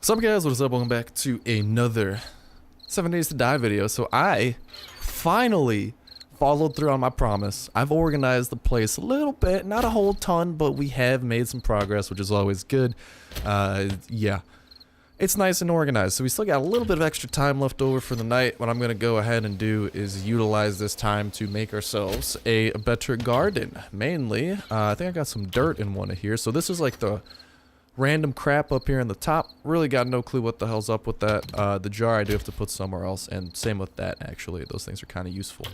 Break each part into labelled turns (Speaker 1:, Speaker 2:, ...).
Speaker 1: What's up guys, what is up? Welcome back to another 7 Days to Die video. So I finally followed through on my promise. I've organized the place a little bit, not a whole ton, but we have made some progress, which is always good. Yeah, it's nice and organized. So we still got a little bit of extra time left over for the night. What I'm going to go ahead and do is utilize this time to make ourselves a better garden. Mainly, I think I got some dirt in one of here. So this is like the random crap up here in the top. Really got no clue what the hell's up with that. The jar I do have to put somewhere else, and same with that actually. Those things are kind of useful.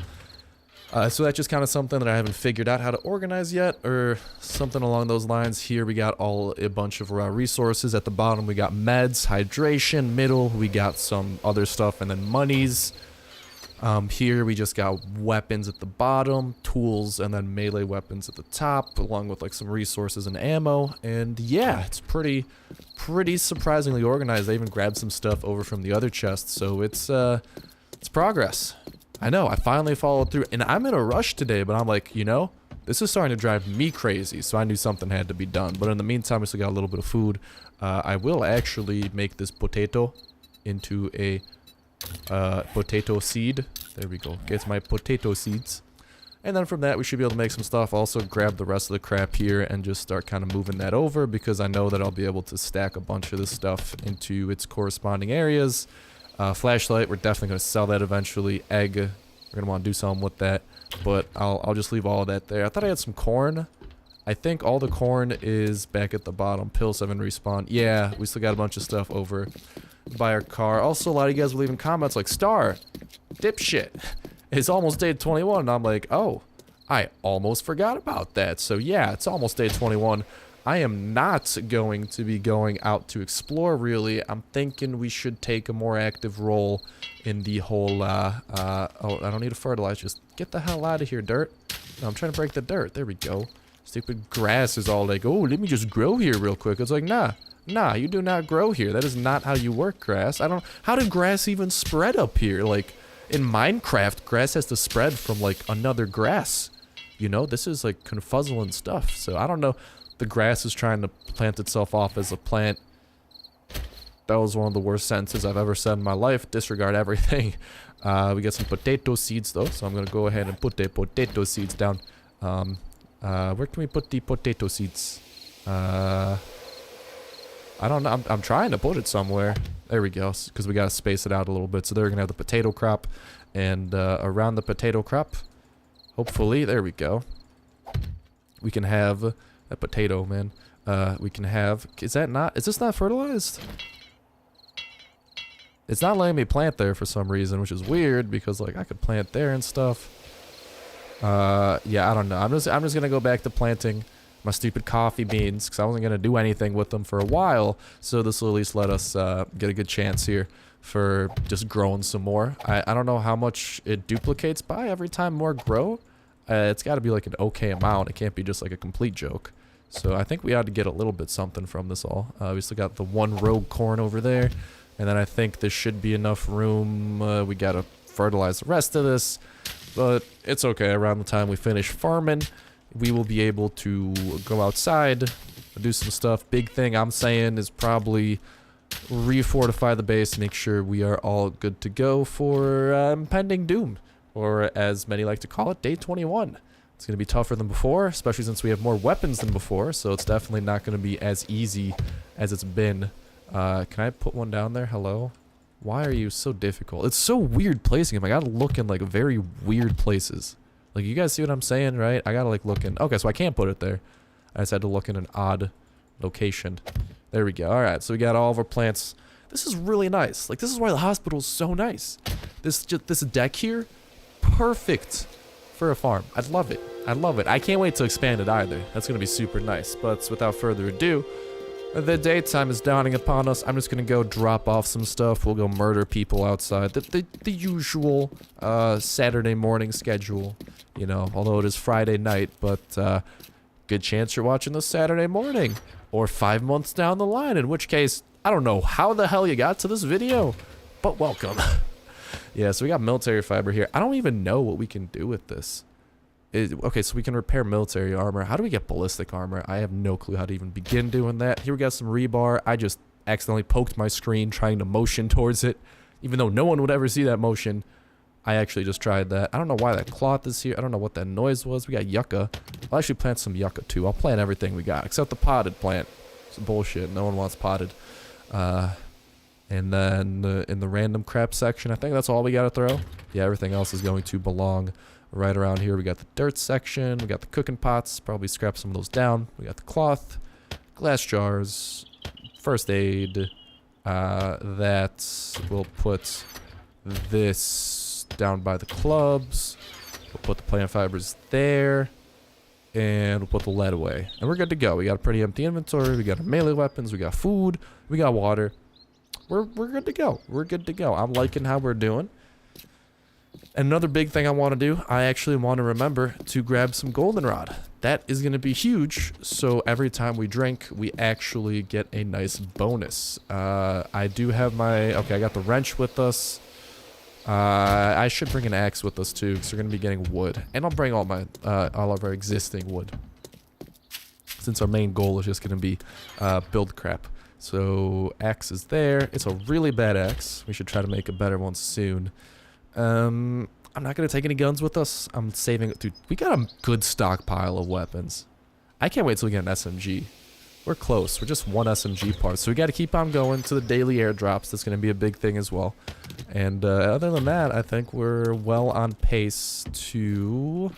Speaker 1: So that's just kind of something that I haven't figured out how to organize yet, or something along those lines. Here we got a bunch of resources. At the bottom we got meds, hydration. Middle we got some other stuff, and then monies. Here we just got weapons at the bottom, tools, and then melee weapons at the top, along with like some resources and ammo. And yeah, it's pretty surprisingly organized. I even grabbed some stuff over from the other chest, so it's progress. I know, I finally followed through, and I'm in a rush today, but I'm like, you know, this is starting to drive me crazy, so I knew something had to be done. But in the meantime, we still got a little bit of food. I will actually make this potato into a potato seed. There we go. Get my potato seeds. And then from that we should be able to make some stuff. Also grab the rest of the crap here and just start kind of moving that over, because I know that I'll be able to stack a bunch of this stuff into its corresponding areas. Flashlight, we're definitely going to sell that eventually. Egg, we're going to want to do something with that, but I'll just leave all of that there. I thought I had some corn. I think all the corn is back at the bottom. Pill 7 respawn. Yeah, we still got a bunch of stuff over by our car. Also, a lot of you guys were leaving comments like, Star, dipshit, it's almost day 21. And I'm like, oh, I almost forgot about that. So yeah, it's almost day 21. I am not going to be going out to explore, really. I'm thinking we should take a more active role in the whole, oh, I don't need a fertilizer. Just get the hell out of here, dirt. No, I'm trying to break the dirt. There we go. Stupid grass is all like, oh, let me just grow here real quick. It's like, nah, you do not grow here. That is not how you work, grass. How did grass even spread up here? Like, in Minecraft, grass has to spread from, like, another grass. You know, this is, like, confuzzling stuff. So, I don't know. The grass is trying to plant itself off as a plant. That was one of the worst sentences I've ever said in my life. Disregard everything. We got some potato seeds, though, so I'm going to go ahead and put the potato seeds down. Where can we put the potato seeds? I don't know. I'm trying to put it somewhere. There we go, because we got to space it out a little bit. So they're going to have the potato crop, and around the potato crop, hopefully, there we go, we can have a potato, man. We can have, is this not fertilized? It's not letting me plant there for some reason, which is weird, because like I could plant there and stuff. Yeah, I don't know. I'm just gonna go back to planting my stupid coffee beans, because I wasn't gonna do anything with them for a while. So this will at least let us get a good chance here for just growing some more. I don't know how much it duplicates by every time more grow. It's got to be like an okay amount. It can't be just like a complete joke. So I think we ought to get a little bit something from this all. We still got the one rogue corn over there, and then I think this should be enough room. We gotta fertilize the rest of this, but it's okay. Around the time we finish farming, we will be able to go outside, do some stuff. Big thing I'm saying is probably refortify the base, make sure we are all good to go for impending doom, or as many like to call it, day 21. It's going to be tougher than before, especially since we have more weapons than before, so it's definitely not going to be as easy as it's been. Can I put one down there? Hello? Why are you so difficult? It's so weird placing them. I gotta look in like very weird places. Like, you guys see what I'm saying, right? I gotta like look in. Okay, so I can't put it there. I just had to look in an odd location. There we go. Alright, so we got all of our plants. This is really nice. Like, this is why the hospital is so nice. This deck here, perfect for a farm. I'd love it. I love it. I can't wait to expand it either. That's gonna be super nice. But without further ado, the daytime is dawning upon us. I'm just gonna go drop off some stuff. We'll go murder people outside. The usual Saturday morning schedule, you know, although it is Friday night, but good chance you're watching this Saturday morning or 5 months down the line, in which case I don't know how the hell you got to this video, but welcome. Yeah, so we got military fiber here. I don't even know what we can do with this. Okay, so we can repair military armor. How do we get ballistic armor? I have no clue how to even begin doing that. Here we got some rebar. accidentally poked my screen trying to motion towards it. Even though no one would ever see that motion, I actually just tried that. I don't know why that cloth is here. I don't know what that noise was. We got yucca. I'll actually plant some yucca too. I'll plant everything we got, except the potted plant. It's bullshit. No one wants potted. And then in the random crap section, I think that's all we gotta throw. Yeah, everything else is going to belong right around here. We got the dirt section. We got the cooking pots. Probably scrap some of those down. We got the cloth, glass jars, first aid. That we'll put this down by the clubs. We'll put the plant fibers there. And we'll put the lead away. And we're good to go. We got a pretty empty inventory. We got our melee weapons. We got food. We got water. We're good to go. We're good to go. I'm liking how we're doing. And another big thing I want to do, I actually want to remember to grab some goldenrod. That is going to be huge. So every time we drink, we actually get a nice bonus. I do have my... Okay, I got the wrench with us. I should bring an axe with us too, because we're going to be getting wood. And I'll bring all of our existing wood. Since our main goal is just going to be build crap. So, axe is there. It's a really bad axe. We should try to make a better one soon. I'm not going to take any guns with us. I'm saving it. Dude, we got a good stockpile of weapons. I can't wait till we get an SMG. We're close. We're just one SMG part. So we got to keep on going to the daily airdrops. That's going to be a big thing as well. And other than that, I think we're well on pace to...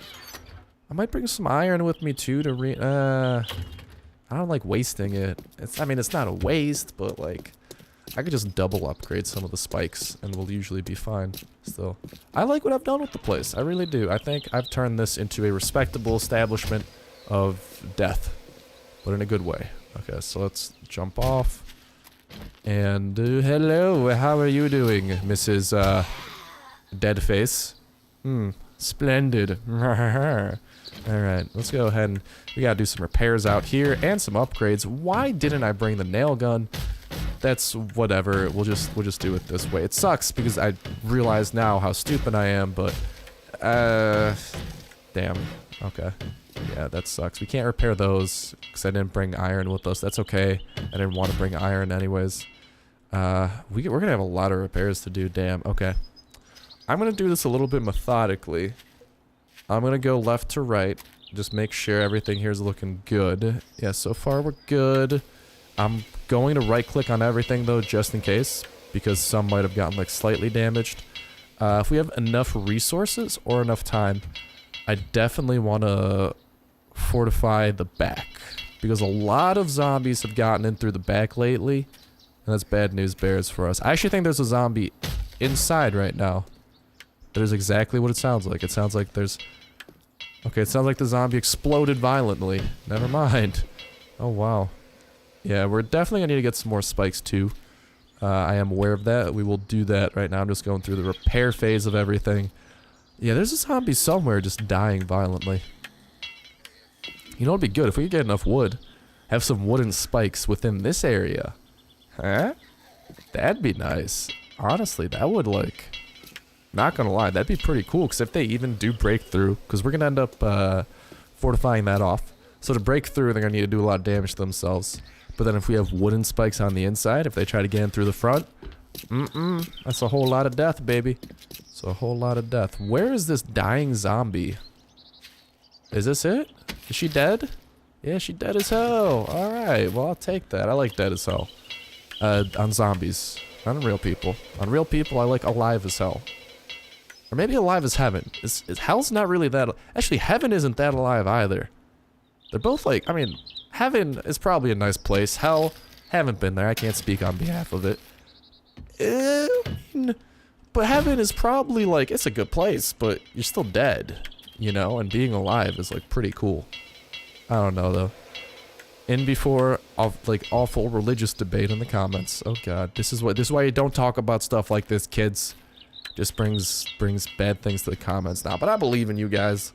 Speaker 1: I might bring some iron with me too to I don't like wasting it. I mean, it's not a waste, but like, I could just double upgrade some of the spikes and we'll usually be fine still. I like what I've done with the place. I really do. I think I've turned this into a respectable establishment of death, but in a good way. Okay, so let's jump off. And hello, how are you doing, Mrs. Deadface? Splendid. Alright, let's go ahead and we gotta do some repairs out here and some upgrades. Why didn't I bring the nail gun? That's whatever. We'll just do it this way. It sucks because I realize now how stupid I am, but damn. Okay. Yeah, that sucks. We can't repair those because I didn't bring iron with us. That's okay. I didn't want to bring iron anyways. We're gonna have a lot of repairs to do. Damn. Okay. I'm gonna do this a little bit methodically. I'm gonna go left to right. Just make sure everything here is looking good. Yeah, so far we're good. I'm going to right click on everything though, just in case, because some might have gotten like slightly damaged. If we have enough resources or enough time, I definitely want to fortify the back, because a lot of zombies have gotten in through the back lately, and that's bad news bears for us. I actually think there's a zombie inside right now. That is exactly what it sounds like. It sounds like there's... Okay, it sounds like the zombie exploded violently. Never mind. Oh, wow. Yeah, we're definitely gonna need to get some more spikes, too. I am aware of that. We will do that right now. I'm just going through the repair phase of everything. Yeah, there's a zombie somewhere just dying violently. You know, it'd be good if we could get enough wood. Have some wooden spikes within this area. Huh? That'd be nice. Honestly, that would, like... Not gonna lie, that'd be pretty cool, because if they even do break through, because we're gonna end up fortifying that off. So to break through, they're gonna need to do a lot of damage to themselves. But then if we have wooden spikes on the inside, if they try to get in through the front, that's a whole lot of death, baby. It's a whole lot of death. Where is this dying zombie? Is this it? Is she dead? Yeah, she dead as hell. Alright, well, I'll take that. I like dead as hell. On zombies. Not on real people. On real people, I like alive as hell. Or maybe alive as heaven. Hell's not really that... Actually, heaven isn't that alive either. They're both like... I mean, heaven is probably a nice place. Hell, haven't been there. I can't speak on behalf of it. But heaven is probably like... It's a good place, but you're still dead. You know? And being alive is like pretty cool. I don't know, though. In before, like, awful religious debate in the comments. Oh, God. This is why you don't talk about stuff like this, kids. Just brings bad things to the comments now. But I believe in you guys.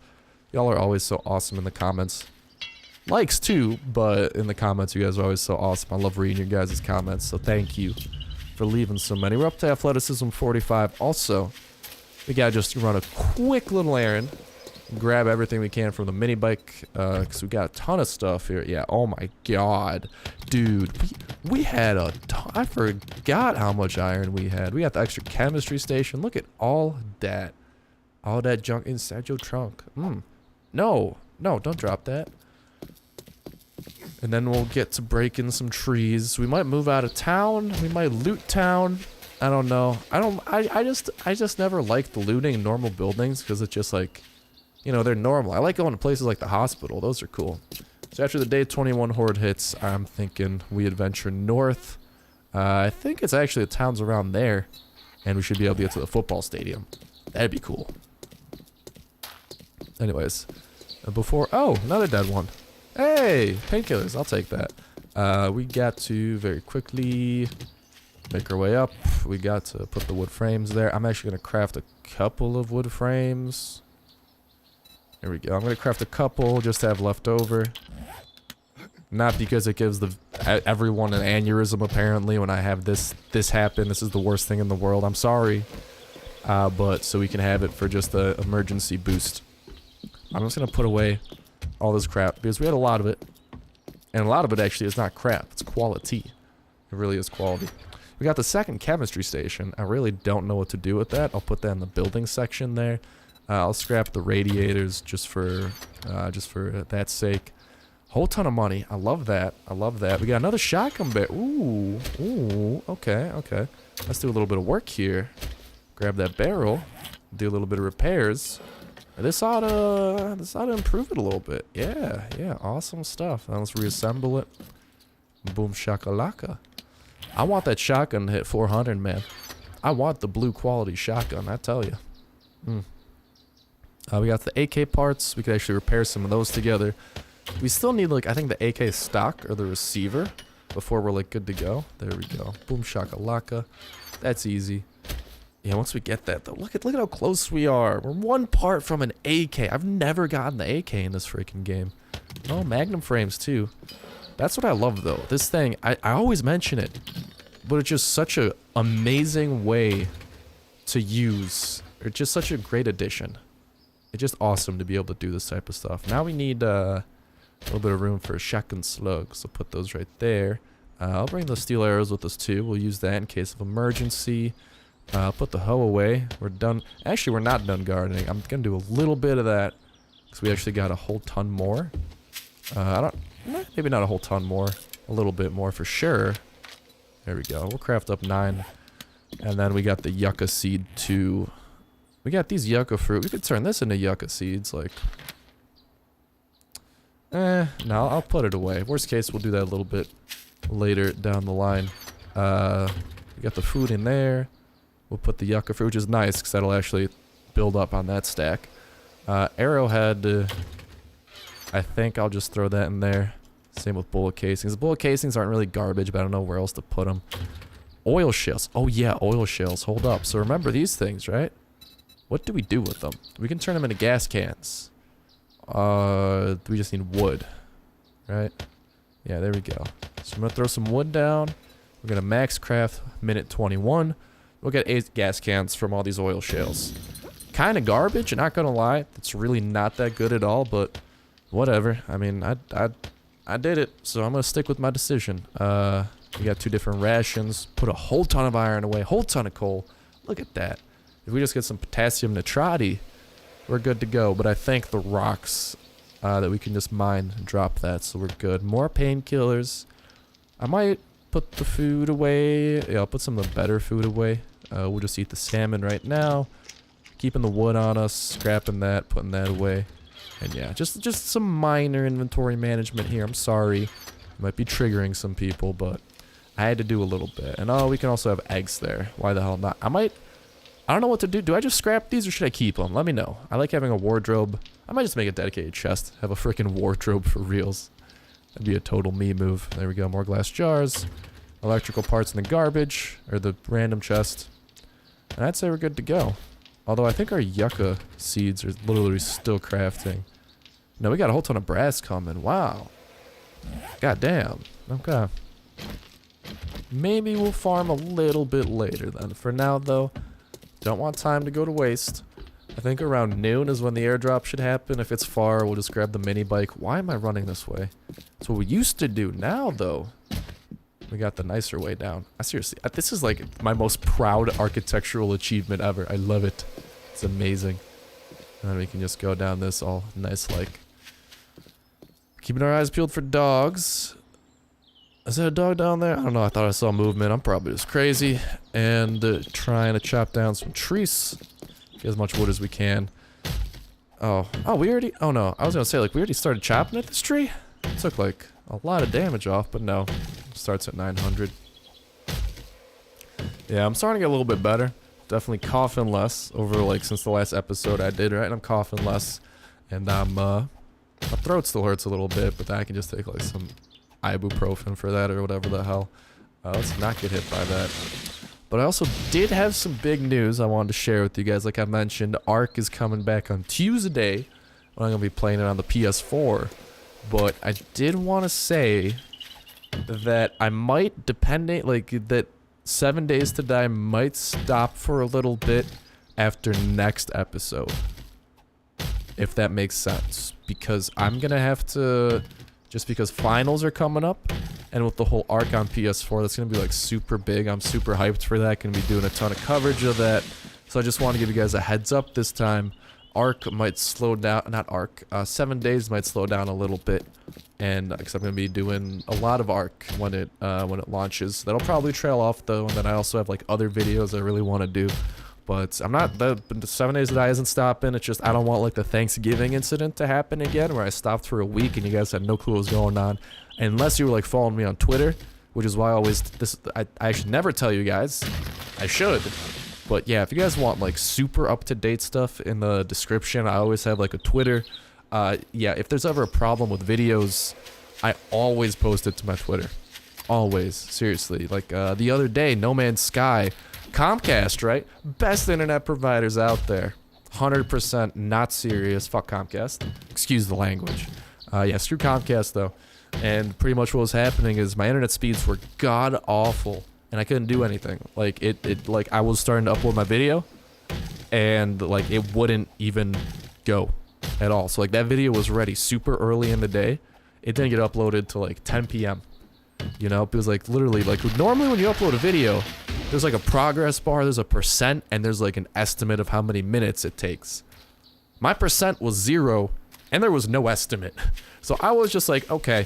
Speaker 1: Y'all are always so awesome in the comments. Likes too, but in the comments you guys are always so awesome. I love reading your guys' comments, so thank you for leaving so many. We're up to athleticism 45. Also, we gotta just run a quick little errand. Grab everything we can from the mini bike, because we got a ton of stuff here. Yeah, oh my God. Dude, We had a ton. I forgot how much iron we had. We got the extra chemistry station. Look at all that. All that junk inside your trunk. No, don't drop that. And then we'll get to breaking some trees. We might move out of town. We might loot town. I don't know. I just never liked the looting in normal buildings because it's just like, you know, they're normal. I like going to places like the hospital. Those are cool. So after the day 21 horde hits, I'm thinking we adventure north. I think it's actually the towns around there, and we should be able to get to the football stadium. That'd be cool. Anyways, before... Oh, another dead one. Hey, painkillers. I'll take that. We got to very quickly make our way up. We got to put the wood frames there. I'm actually going to craft a couple of wood frames. Here we go. I'm going to craft a couple just to have left over. Not because it gives everyone an aneurysm, apparently, when I have this happen. This is the worst thing in the world. I'm sorry. But so we can have it for just the emergency boost. I'm just going to put away all this crap because we had a lot of it. And a lot of it actually is not crap. It's quality. It really is quality. We got the second chemistry station. I really don't know what to do with that. I'll put that in the building section there. I'll scrap the radiators just for that sake. Whole ton of money. I love that. I love that. We got another shotgun barrel. Ooh. Okay. Let's do a little bit of work here. Grab that barrel. Do a little bit of repairs. This ought to improve it a little bit. Yeah. Awesome stuff. Now let's reassemble it. Boom shakalaka. I want that shotgun to hit 400, man. I want the blue quality shotgun, I tell you. We got the AK parts. We could actually repair some of those together. We still need, like, I think the AK stock or the receiver before we're, like, good to go. There we go. Boom shakalaka. That's easy. Yeah, once we get that, though, look at how close we are. We're one part from an AK. I've never gotten the AK in this freaking game. Oh, Magnum frames, too. That's what I love, though. This thing, I always mention it, but it's just such an amazing way to use. It's just such a great addition. It's just awesome to be able to do this type of stuff. Now we need a little bit of room for a shotgun slug, so put those right there. I'll bring the steel arrows with us too. We'll use that in case of emergency. Put the hoe away. We're done. Actually, we're not done gardening. I'm gonna do a little bit of that because we actually got a whole ton more. Maybe not a whole ton more. A little bit more for sure. There we go. We'll craft up 9, and then we got the yucca seed too. We got these yucca fruit. We could turn this into yucca seeds, like. No, I'll put it away. Worst case, we'll do that a little bit later down the line. We got the food in there. We'll put the yucca fruit, which is nice, because that'll actually build up on that stack. Arrowhead, I think I'll just throw that in there. Same with bullet casings. The bullet casings aren't really garbage, but I don't know where else to put them. Oil shells. Oh, yeah, oil shells. Hold up. So remember these things, right? What do we do with them? We can turn them into gas cans. We just need wood, right? Yeah, there we go. So I'm going to throw some wood down. We're going to max craft minute 21. We'll get 8 gas cans from all these oil shales. Kind of garbage, not going to lie. It's really not that good at all, but whatever. I mean, I did it, so I'm going to stick with my decision. We got 2 different rations. Put a whole ton of iron away, whole ton of coal. Look at that. If we just get some potassium nitrate, we're good to go. But I think the rocks that we can just mine and drop that, so we're good. More painkillers. I might put the food away. Yeah, I'll put some of the better food away. We'll just eat the salmon right now. Keeping the wood on us, scrapping that, putting that away. And yeah, just some minor inventory management here. I'm sorry. It might be triggering some people, but I had to do a little bit. And oh, we can also have eggs there. Why the hell not? I don't know what to do. Do I just scrap these or should I keep them? Let me know. I like having a wardrobe. I might just make a dedicated chest. Have a freaking wardrobe for reals. That'd be a total me move. There we go. More glass jars. Electrical parts in the garbage. Or the random chest. And I'd say we're good to go. Although I think our yucca seeds are literally still crafting. No, we got a whole ton of brass coming. Wow. God damn. Okay. Maybe we'll farm a little bit later then. For now, though, don't want time to go to waste. I think around noon is when the airdrop should happen. If it's far, we'll just grab the mini bike. Why am I running this way? That's what we used to do. Now, though, We got the nicer way down. I seriously, this is like my most proud architectural achievement ever. I love it. It's amazing. And then we can just go down this all nice like. Keeping our eyes peeled for dogs. Is that a dog down there? I don't know. I thought I saw movement. I'm probably just crazy. And trying to chop down some trees. Get as much wood as we can. Oh, we already... Oh, no. I was going to say, like, we already started chopping at this tree. It took, like, a lot of damage off, but no. It starts at 900. Yeah, I'm starting to get a little bit better. Definitely coughing less over, like, since the last episode I did, right? And I'm coughing less. And my throat still hurts a little bit, but then I can just take, like, some ibuprofen for that or whatever the hell. Let's not get hit by that. But I also did have some big news I wanted to share with you guys. Like I mentioned, Ark is coming back on Tuesday. I'm going to be playing it on the PS4. But I did want to say that I might, depending, like, that 7 Days to Die might stop for a little bit after next episode. If that makes sense. Because I'm going to have to, just because finals are coming up. And with the whole Ark on PS4, that's going to be like super big. I'm super hyped for that. Going to be doing a ton of coverage of that. So I just want to give you guys a heads up this time. Ark might slow down, not Ark, 7 Days might slow down a little bit. And because I'm going to be doing a lot of Ark when it launches. That'll probably trail off though. And then I also have like other videos I really want to do. But I'm not, the 7 Days to Die isn't stopping. It's just I don't want like the Thanksgiving incident to happen again where I stopped for a week and you guys had no clue what was going on. Unless you were like following me on Twitter, which is why I always, I actually never tell you guys. I should. But yeah, if you guys want like super up-to-date stuff in the description, I always have like a Twitter. Yeah, if there's ever a problem with videos, I always post it to my Twitter. Always. Seriously. Like the other day, No Man's Sky, Comcast, right? Best internet providers out there. 100% not serious. Fuck Comcast. Excuse the language. Yeah, screw Comcast though. And pretty much what was happening is my internet speeds were god awful and I couldn't do anything. Like like I was starting to upload my video and like it wouldn't even go at all. So like that video was ready super early in the day. It didn't get uploaded till like 10 p.m. You know, it was like literally like normally when you upload a video, there's like a progress bar, there's a percent, and there's like an estimate of how many minutes it takes. My percent was 0 and there was no estimate. So I was just like, okay,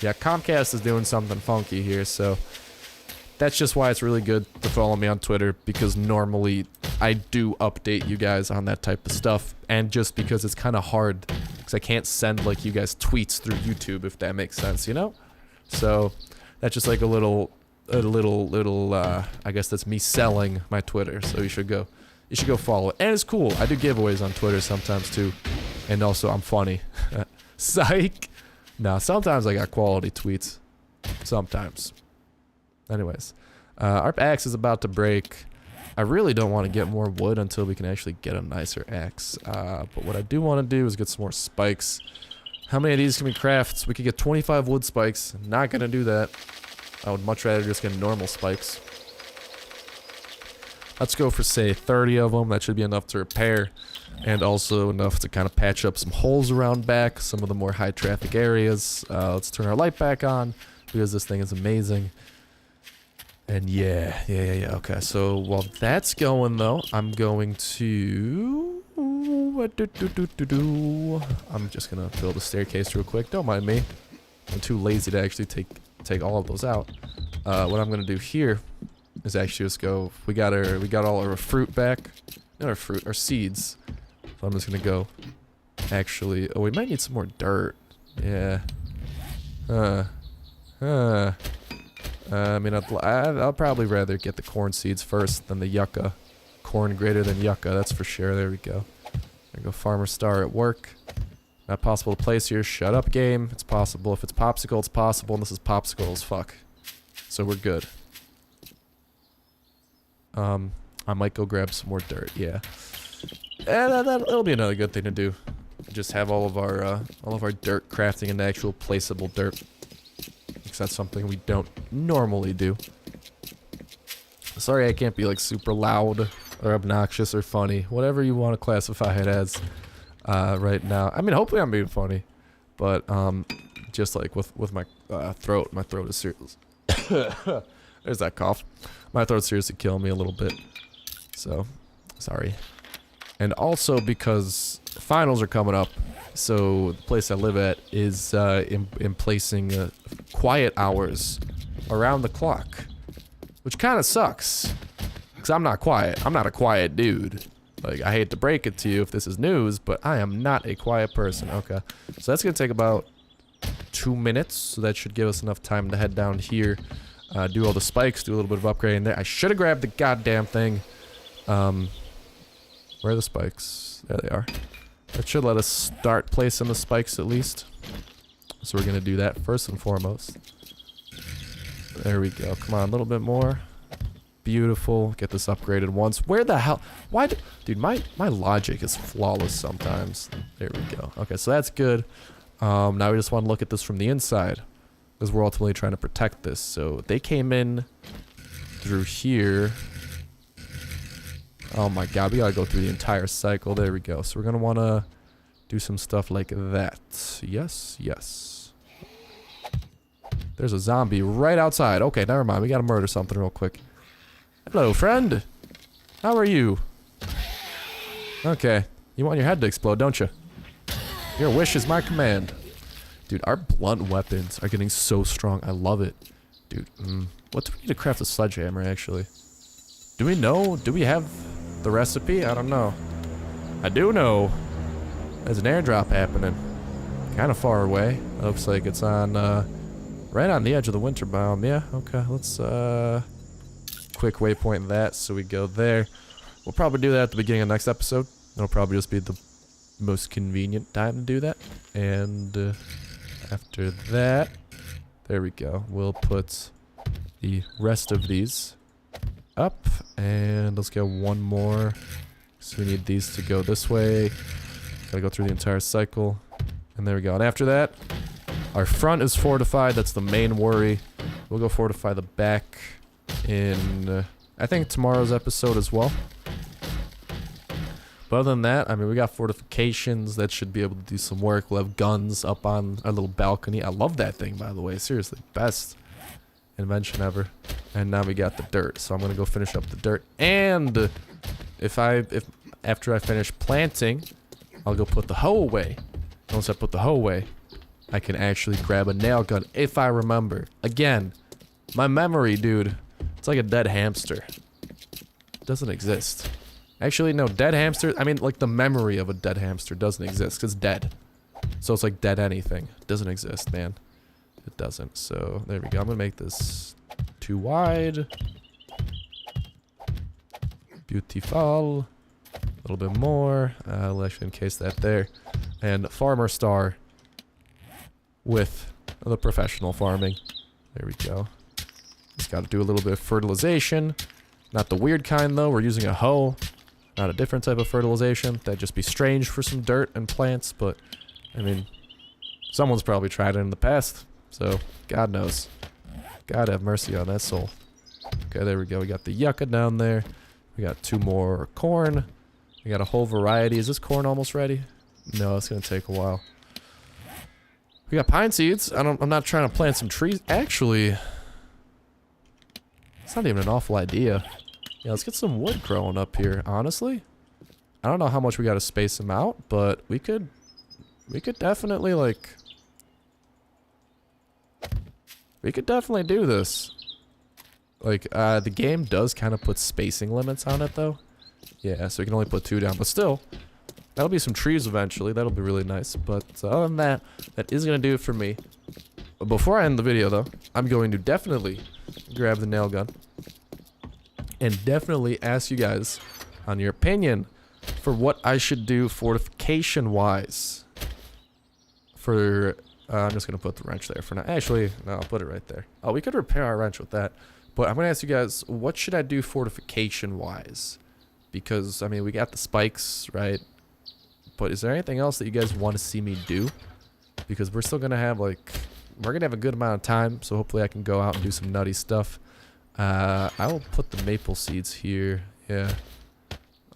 Speaker 1: yeah, Comcast is doing something funky here, so that's just why it's really good to follow me on Twitter, because normally I do update you guys on that type of stuff, and just because it's kind of hard, because I can't send like you guys tweets through YouTube, if that makes sense, you know? So that's just like a little, I guess that's me selling my Twitter, so you should go follow it. And it's cool, I do giveaways on Twitter sometimes too, and also I'm funny. Psych! No, sometimes I got quality tweets. Sometimes. Anyways. Our axe is about to break. I really don't want to get more wood until we can actually get a nicer axe. But what I do want to do is get some more spikes. How many of these can we craft? We could get 25 wood spikes. Not going to do that. I would much rather just get normal spikes. Let's go for, say, 30 of them. That should be enough to repair. And also enough to kind of patch up some holes around back, some of the more high traffic areas. Let's turn our light back on, because this thing is amazing. And yeah. Okay, so while that's going though, I'm going to... I'm just gonna build a staircase real quick. Don't mind me. I'm too lazy to actually take all of those out. What I'm gonna do here is actually just go... We got all our fruit back. Not our fruit, our seeds. So I'm just gonna go. Actually, oh, we might need some more dirt. Yeah. I mean, I'll probably rather get the corn seeds first than the yucca. Corn greater than yucca, that's for sure. There we go. There we go. Farmer Star at work. Not possible to place here. Shut up, game. It's possible. If it's popsicle, it's possible. And this is popsicle as fuck. So we're good. I might go grab some more dirt. Yeah. That'll be another good thing to do. Just have all of our dirt crafting into actual placeable dirt. Because that's something we don't normally do. Sorry I can't be like super loud or obnoxious or funny. Whatever you want to classify it as right now. I mean, hopefully I'm being funny. But just like with my throat. My throat is serious. There's that cough. My throat's seriously killing me a little bit. So, sorry. And also because finals are coming up, so the place I live at is in placing quiet hours around the clock, which kind of sucks. Because I'm not quiet. I'm not a quiet dude. Like, I hate to break it to you if this is news, but I am not a quiet person. Okay. So that's going to take about 2 minutes. So that should give us enough time to head down here, do all the spikes, do a little bit of upgrading there. I should have grabbed the goddamn thing. Where are the spikes? There they are. That should let us start placing the spikes at least. So we're going to do that first and foremost. There we go. Come on, a little bit more. Beautiful. Get this upgraded once. Where the hell? Why? Dude, my logic is flawless sometimes. There we go. Okay, so that's good. Now we just want to look at this from the inside, because we're ultimately trying to protect this. So they came in through here. Oh my god, we gotta go through the entire cycle. There we go. So we're gonna want to do some stuff like that. Yes, yes. There's a zombie right outside. Okay, never mind. We gotta murder something real quick. Hello, friend. How are you? Okay. You want your head to explode, don't you? Your wish is my command. Dude, our blunt weapons are getting so strong. I love it. Dude, what do we need to craft a sledgehammer, actually? Do we know? Do we have the recipe? I don't know. I do know there's an airdrop happening. Kind of far away. Looks like it's on, right on the edge of the winter biome. Yeah, okay. Let's, quick waypoint that so we go there. We'll probably do that at the beginning of the next episode. It'll probably just be the most convenient time to do that. And after that, there we go. We'll put the rest of these up, and let's get one more. So we need these to go this way. Gotta go through the entire cycle, and there we go. And after that, our front is fortified. That's the main worry. We'll go fortify the back in I think tomorrow's episode as well. But other than that, I mean, we got fortifications that should be able to do some work. We'll have guns up on our little balcony. I love that thing, by the way. Seriously, best invention ever. And now we got the dirt, so I'm gonna go finish up the dirt. And if after I finish planting, I'll go put the hoe away. Once I put the hoe away, I can actually grab a nail gun if I remember. Again, my memory, dude, it's like a dead hamster. It doesn't exist. Actually, no, dead hamster, I mean, like the memory of a dead hamster doesn't exist, because it's dead. So it's like dead anything. It doesn't exist, man. It doesn't. So there we go. I'm gonna make this too wide. Beautiful. A little bit more. I'll actually encase that there. And farmer star with the professional farming. There we go. Just got to do a little bit of fertilization. Not the weird kind though. We're using a hoe. Not a different type of fertilization. That'd just be strange for some dirt and plants, but I mean, someone's probably tried it in the past. So, God knows. God have mercy on that soul. Okay, there we go. We got the yucca down there. We got 2 more corn. We got a whole variety. Is this corn almost ready? No, it's going to take a while. We got pine seeds. I'm not trying to plant some trees. Actually, it's not even an awful idea. Yeah, let's get some wood growing up here, honestly. I don't know how much we got to space them out, but we could definitely, like, we could definitely do this. Like, the game does kind of put spacing limits on it, though. Yeah, so we can only put 2 down, but still, that'll be some trees eventually. That'll be really nice, but other than that, that is going to do it for me. But before I end the video, though, I'm going to definitely grab the nail gun and definitely ask you guys on your opinion for what I should do fortification-wise. For, I'm just going to put the wrench there for now. Actually, no, I'll put it right there. Oh, we could repair our wrench with that. But I'm going to ask you guys, what should I do fortification-wise? Because, I mean, we got the spikes, right? But is there anything else that you guys want to see me do? Because we're still going to have, like, we're going to have a good amount of time. So hopefully I can go out and do some nutty stuff. I will put the maple seeds here. Yeah.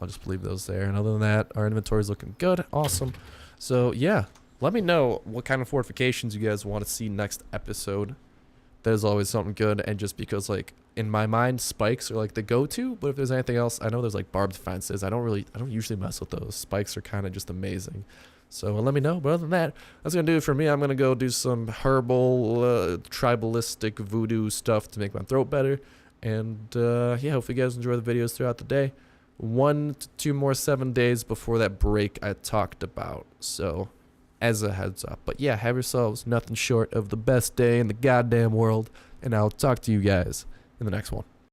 Speaker 1: I'll just leave those there. And other than that, our inventory is looking good. Awesome. So, yeah. Let me know what kind of fortifications you guys want to see next episode. there's always something good. And just because, like, in my mind, spikes are like the go-to, but if there's anything else, I know there's like barbed fences. I don't usually mess with those. Spikes are kind of just amazing. So let me know. But other than that, that's gonna do it for me. I'm gonna go do some herbal, tribalistic voodoo stuff to make my throat better. And yeah, hopefully you guys enjoy the videos throughout the day. 1 to 2 more 7 days before that break I talked about. So as a heads up. But yeah, have yourselves nothing short of the best day in the goddamn world. And I'll talk to you guys in the next one.